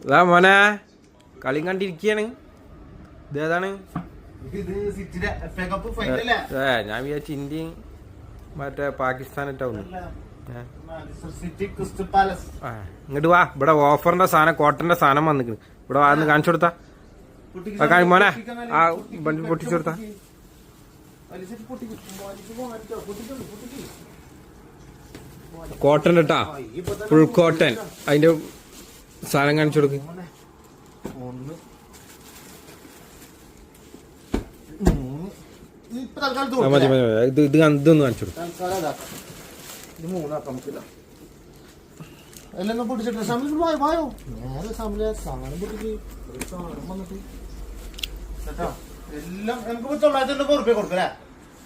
ഇതാ മോനെ കളി കണ്ടിരിക്കുകയാണ്. ഇതേതാണ്? ഞാൻ വിചാരിച്ചു ഇന്ത്യയും മറ്റേ പാകിസ്ഥാനിട്ടാവുന്നു. ഇങ്ങോട്ട് വാ, ഇവിടെ ഓഫറിന്റെ സാധനം കോട്ടന്റെ സാധനം വന്നിക്കണ്. ഇവിടെ വാന്ന് കാണിച്ചു കൊടുത്താ മോനെ. ആ വണ്ടി പൊട്ടിച്ചു കൊടുത്താ. കോട്ടൺ ഇട്ടാ, ഫുൾ കോട്ടൺ. അതിന്റെ സാധനം കാണിച്ചു കൊടുക്ക്. മതി മതി ഇത് ഇതൊന്ന് കാണിച്ചു കൊടുക്കും.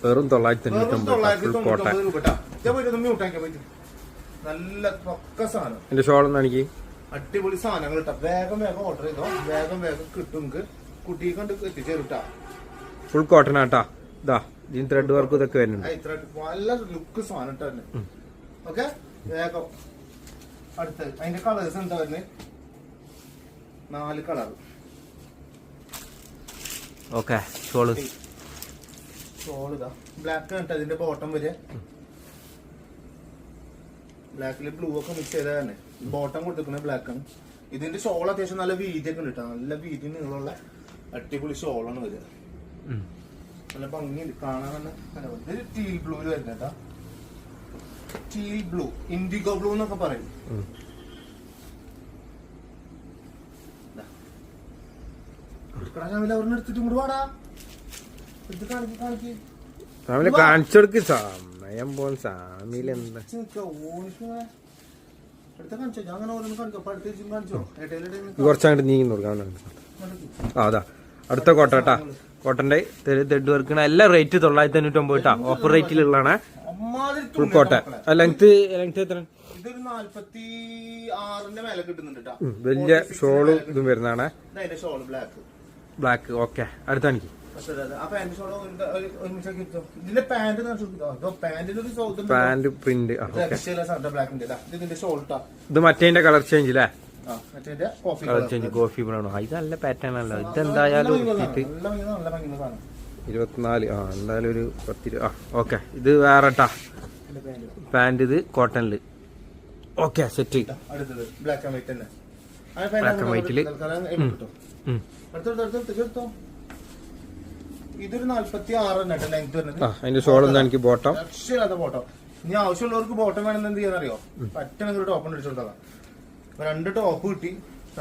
വെറും 999 നല്ല പക്ക സാധനം. എന്റെ ഷോൾ എനിക്ക് അടിപൊളി സാധനങ്ങൾ ഇട്ടാ. വേഗം വേഗം ഓർഡർ ചെയ്തോ, വേഗം വേഗം കിട്ടും. കുട്ടിയെ കണ്ട് എത്തിച്ചേരുട്ടാ. ഫുൾ കോട്ടൺ ആട്ടാ. ഇതാ ഇതിന് ത്രെഡ് വർക്ക് ഇതൊക്കെ വരുന്നുണ്ട്. നല്ല ലുക്ക് സാധനം ഇട്ടു. ഓക്കെ, വേഗം അടുത്ത് അതിന്റെ കളേഴ്സ് എന്താ വരുന്നത്? 4 കളർ. ഓക്കെ, ഷോള് ഇതാ ബ്ലാക്ക് ആണ് ഇതിന്റെ ബോട്ടം വരെ. ബ്ലാക്കില് ബ്ലൂ ഒക്കെ മിക്സ് ചെയ്താൽ തന്നെ ബോട്ടം കൊടുത്തിരിക്കുന്നത് ബ്ലാക്ക് ആണ്. ഇതിന്റെ ഷോൾ അത്യാവശ്യം നല്ല വീതിയൊക്കെ ഉണ്ട് കേട്ടോ. നല്ല വീതി നീളമുള്ള അടിപൊളി ഷോളാണ് വരിക. നല്ല ഭംഗിയുണ്ട് കാണാൻ തന്നെ. ഇതൊരു ടീൽ ബ്ലൂല് വരുന്നത് കേട്ടോ. ടീൽ ബ്ലൂ, ഇൻഡിഗോ ബ്ലൂ എന്നൊക്കെ പറയും. എടുത്തിട്ടും കൂടെ വാടാ, എടുത്ത് കാണിക്ക് കാണിക്ക്. കാണിച്ചു കൊടുക്ക്. സമയം പോലും സാമിയിൽ എന്താ കുറച്ചങ്ങോട്ട് നീങ്ങി കൊടുക്കാം. അതാ അടുത്ത കോട്ട കേട്ടാ. കോട്ടന്റെ തെഡ് വർക്കണ എല്ലാ റേറ്റ് 999 കേട്ടാ. ഓഫർ റേറ്റിലുള്ളതാണ്. ഫുൾ കോട്ട. ലെങ്ത് എത്ര? വലിയ ഷോളും ഇതും വരുന്നതാണ്. ബ്ലാക്ക്. ഓക്കെ, അടുത്ത എനിക്ക് പാന്റ് പ്രിന്റ്. ഇത് മറ്റേ കളർ ചേഞ്ച് അല്ലേ? Colour change coffee brown. ഇത് നല്ല പാറ്റേൺ ആണല്ലോ. ഇതെന്തായാലും 24. എന്തായാലും ഒരു 10. ഓക്കെ, ഇത് വേറെ ട്ടാ പാന്റ്. ഇത് കോട്ടണില്. Okay, set. ബ്ലാക്ക് ആൻഡ് വൈറ്റില്. ഇതൊരു 46 ലെങ്ത് വരുന്നത്. അതിന്റെ ഷോൾ എന്താ? എനിക്ക് ബോട്ടം. രക്ഷയില്ലാത്ത ബോട്ടം. ഇനി ആവശ്യമുള്ളവർക്ക് ബോട്ടം വേണമെന്ന് എന്ത് ചെയ്യാന്നറിയോ? പറ്റണെങ്കിൽ ടോപ്പ് അടിച്ചോണ്ടാകാം. 2 ടോപ്പ് കിട്ടി.